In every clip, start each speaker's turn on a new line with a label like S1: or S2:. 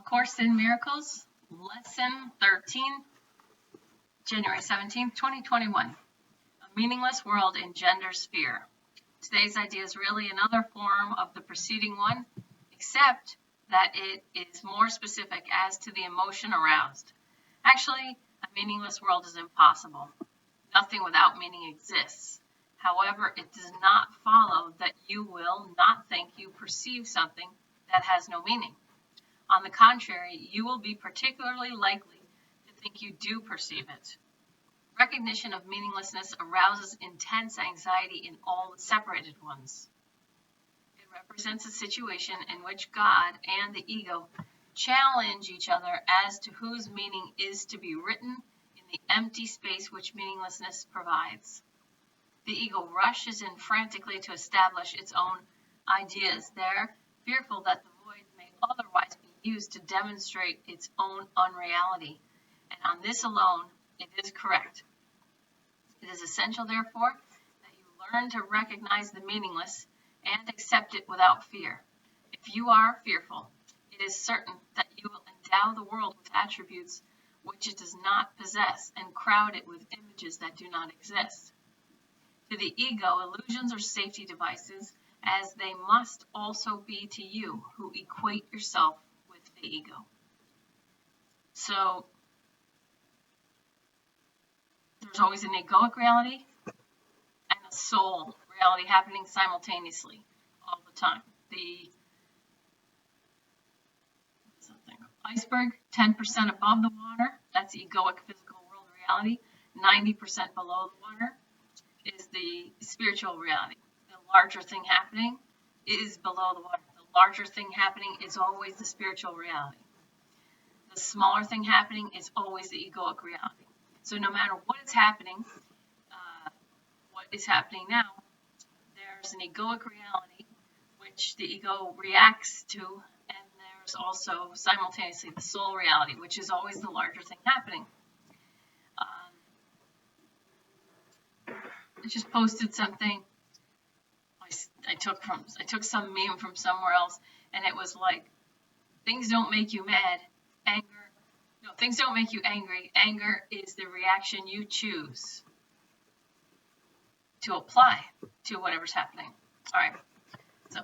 S1: Course in Miracles, Lesson 13, January 17th, 2021. A meaningless world engenders fear. Today's idea is really another form of the preceding one, except that it is more specific as to the emotion aroused. Actually, a meaningless world is impossible. Nothing without meaning exists. However, it does not follow that you will not think you perceive something that has no meaning. On the contrary, you will be particularly likely to think you do perceive it. Recognition of meaninglessness arouses intense anxiety in all the separated ones. It represents a situation in which God and the ego challenge each other as to whose meaning is to be written in the empty space which meaninglessness provides. The ego rushes in frantically to establish its own ideas there, fearful that the void may otherwise be used to demonstrate its own unreality. And on this alone, it is correct. It is essential, therefore, that you learn to recognize the meaningless and accept it without fear. If you are fearful, it is certain that you will endow the world with attributes which it does not possess and crowd it with images that do not exist. To the ego, illusions are safety devices, as they must also be to you who equate yourself with the ego. So, there's always an egoic reality and a soul reality happening simultaneously all the time. The iceberg, 10% above the water, that's egoic physical world reality. 90% below the water is the spiritual reality. The larger thing happening is below the water. The larger thing happening is always the spiritual reality. The smaller thing happening is always the egoic reality. So no matter what is happening, what is happening now, there's an egoic reality which the ego reacts to, and there's also simultaneously the soul reality, which is always the larger thing happening. I just posted something I took some meme from somewhere else, and it was like, things don't make you mad, things don't make you angry. Anger is the reaction you choose to apply to whatever's happening. All right, so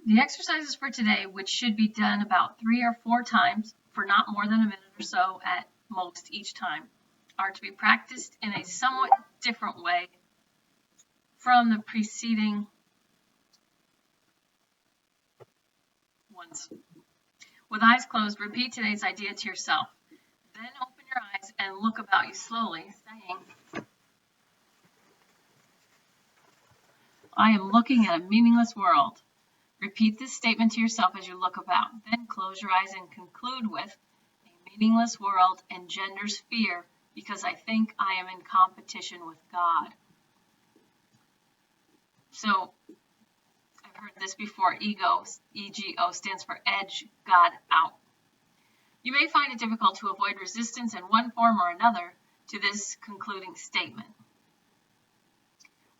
S1: the exercises for today, which should be done about 3 or 4 times for not more than a minute or so at most each time, are to be practiced in a somewhat different way from the preceding ones. With eyes closed, repeat today's idea to yourself. Then open your eyes and look about you slowly, saying, I am looking at a meaningless world. Repeat this statement to yourself as you look about. Then close your eyes and conclude with, a meaningless world engenders fear because I think I am in competition with God. So, I've heard this before. EGO stands for edge God out. You may find it difficult to avoid resistance in one form or another to this concluding statement.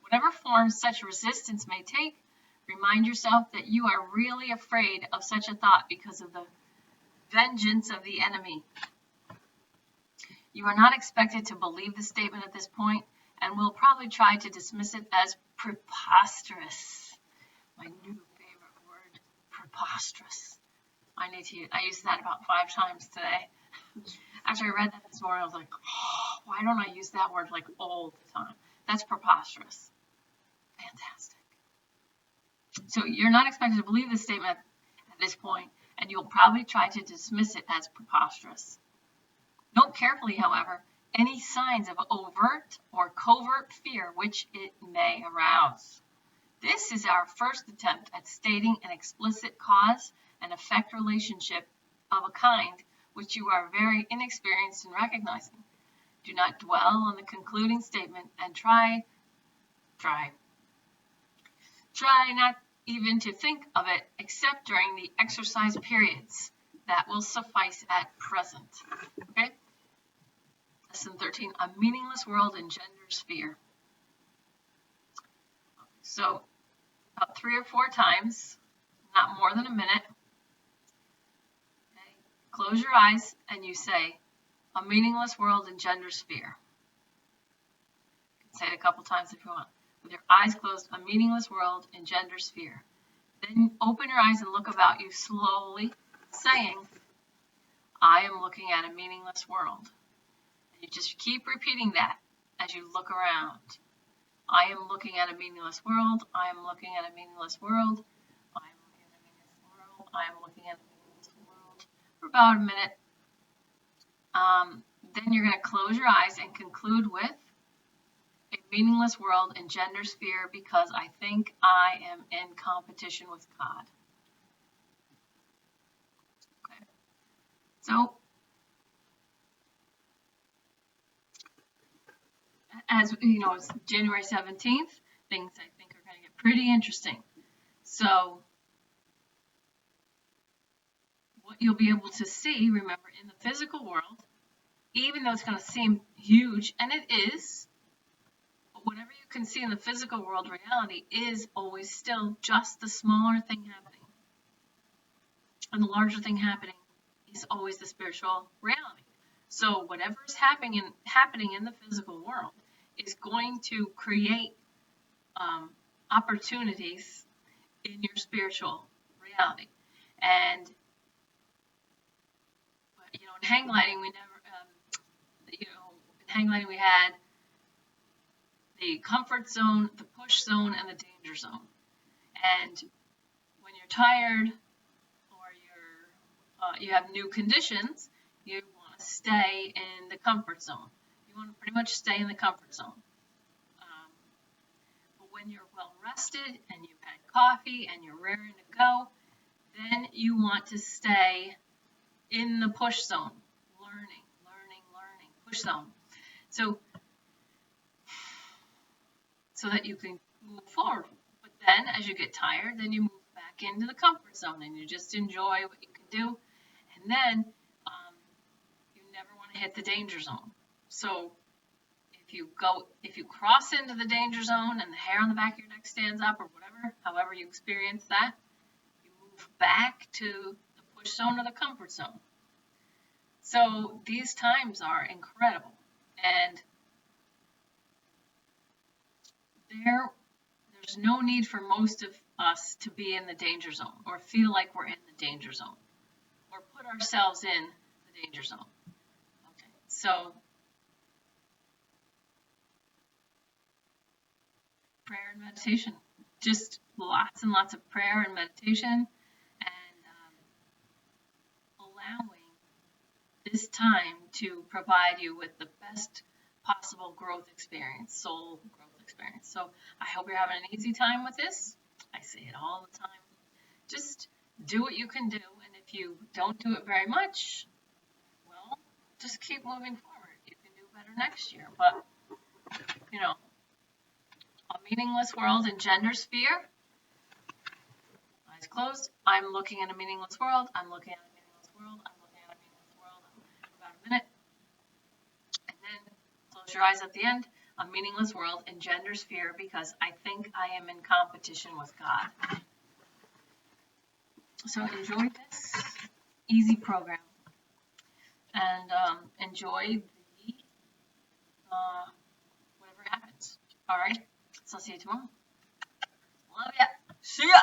S1: Whatever form such resistance may take, remind yourself that you are really afraid of such a thought because of the vengeance of the enemy. You are not expected to believe the statement at this point, and will probably try to dismiss it as preposterous. My new favorite word, preposterous. I used that about 5 times today. After I read that this morning, I was like, oh, why don't I use that word like all the time? That's preposterous. Fantastic. So you're not expected to believe this statement at this point, and you'll probably try to dismiss it as preposterous. Note carefully, however, any signs of overt or covert fear which it may arouse. This is our first attempt at stating an explicit cause and effect relationship of a kind which you are very inexperienced in recognizing. Do not dwell on the concluding statement and try not even to think of it except during the exercise periods. That will suffice at present. Okay? Lesson 13, a meaningless world engenders fear. So, about 3 or 4 times, not more than a minute. Okay. Close your eyes and you say, a meaningless world engenders fear. You can say it a couple times if you want. With your eyes closed, a meaningless world engenders fear. Then open your eyes and look about you slowly, saying, I am looking at a meaningless world. And you just keep repeating that as you look around. I am looking at a meaningless world. I am looking at a meaningless world. I am looking at a meaningless world. I am looking at a meaningless world. For about a minute. Then you're going to close your eyes and conclude with, a meaningless world engenders fear because I think I am in competition with God. Okay. So, as you know, it's January 17th. Things I think are going to get pretty interesting. So, what you'll be able to see, remember, in the physical world, even though it's going to seem huge, and it is, but whatever you can see in the physical world, reality is always still just the smaller thing happening. And the larger thing happening is always the spiritual reality. So whatever is happening in the physical world is going to create opportunities in your spiritual reality. And you know, in hang gliding, we never, in hang gliding we had the comfort zone, the push zone, and the danger zone. And when you're tired or you have new conditions, you want to stay in the comfort zone. You want to pretty much stay in the comfort zone. But when you're well rested and you've had coffee and you're raring to go, then you want to stay in the push zone, learning, push zone. So that you can move forward. But then as you get tired, then you move back into the comfort zone and you just enjoy what you can do. And then you never want to hit the danger zone. So if you cross into the danger zone and the hair on the back of your neck stands up or whatever, however you experience that, you move back to the push zone or the comfort zone. So these times are incredible. And there's no need for most of us to be in the danger zone or feel like we're in the danger zone or put ourselves in the danger zone. Okay, so prayer and meditation, just lots and lots of prayer and meditation, and allowing this time to provide you with the best possible growth experience, soul growth experience. So I hope you're having an easy time with this. I say it all the time. Just do what you can do, and if you don't do it very much, well, just keep moving forward. You can do better next year. But, you know, a meaningless world engenders fear. Eyes closed. I'm looking at a meaningless world. I'm looking at a meaningless world. I'm looking at a meaningless world. About a minute. And then close your eyes at the end. A meaningless world engenders fear because I think I am in competition with God. So enjoy this easy program and enjoy the whatever happens. All right. So I'll see you tomorrow. Love ya. See ya.